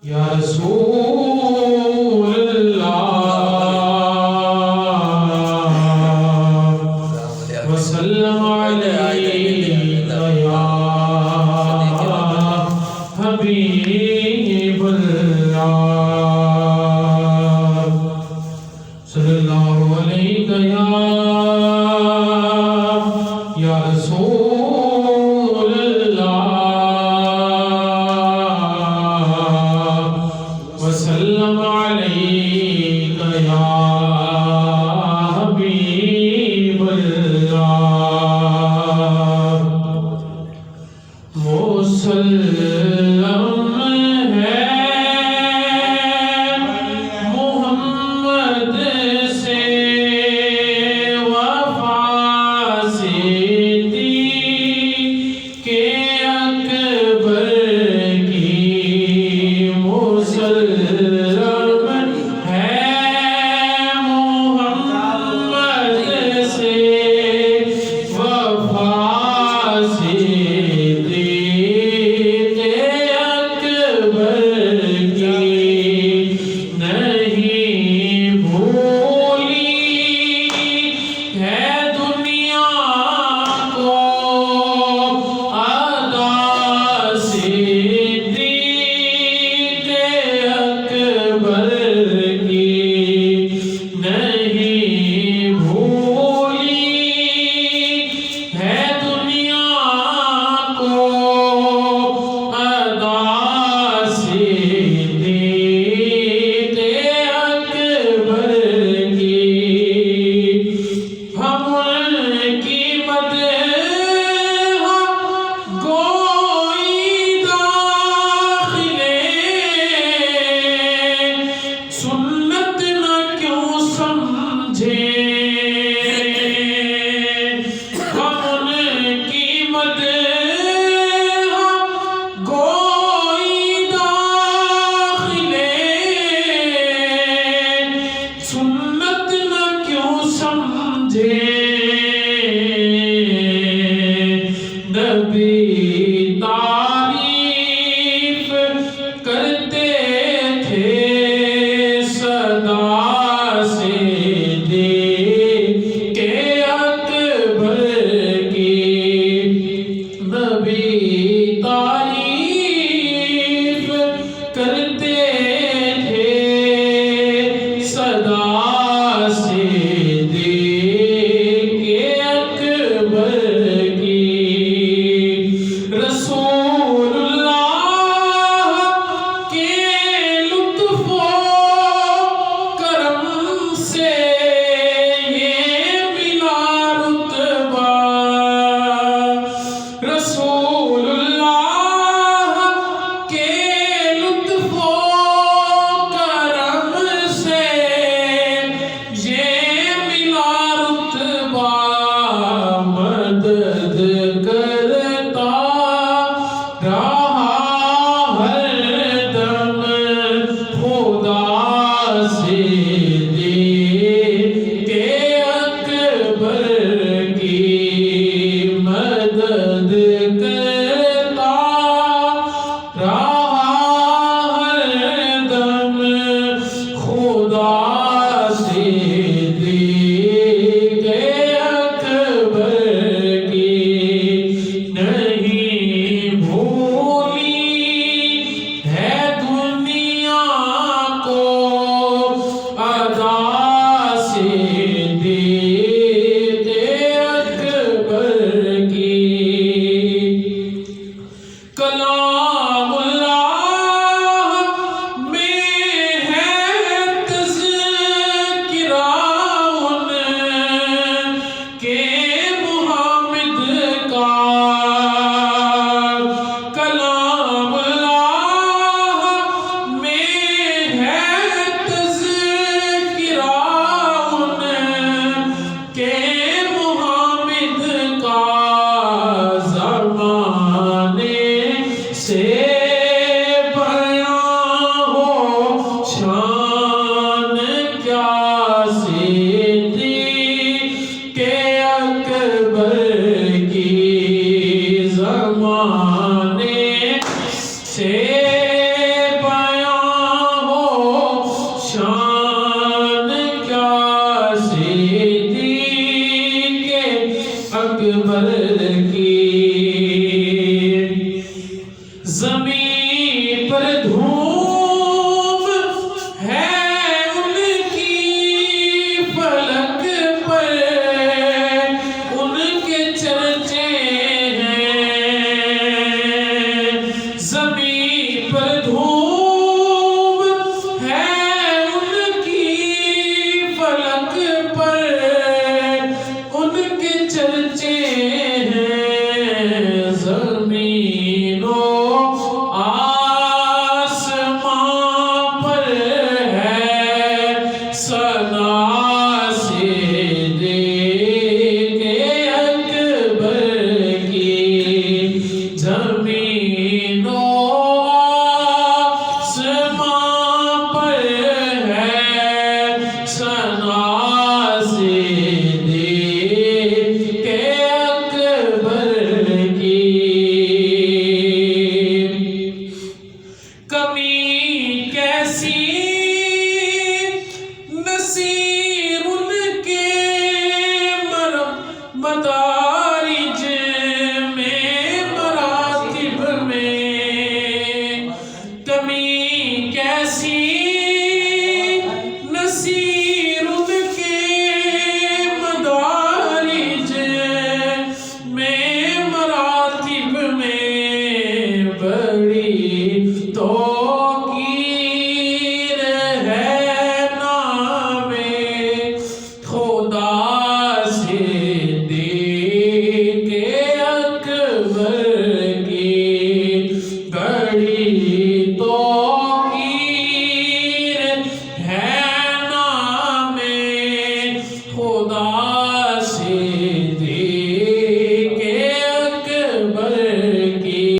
یا رسول اللہ وسلم علیک یا حبیب اللہ صلی اللہ علیک یا رسول اللہ وسلم علیک یا حبیب اللہ مسلم ہے محمد سے وفا صدیق اکبر کی مسلم ہے محمد سے وفا صدیق اکبر کی نہیں بھولی ہے دنیا کو ادا صدیق سماں پر ہے ثنا سے دیکھ کے اکبر کی کمی کیسی نصیر ان کے مدارج میں مراتب میں کمی کیسی نصیر ان کے مدارج میں مراتب میں بڑی توقیر ہے نام خدا سے دیکھ کے اکبر کی بڑی توقیر ہے نام خدا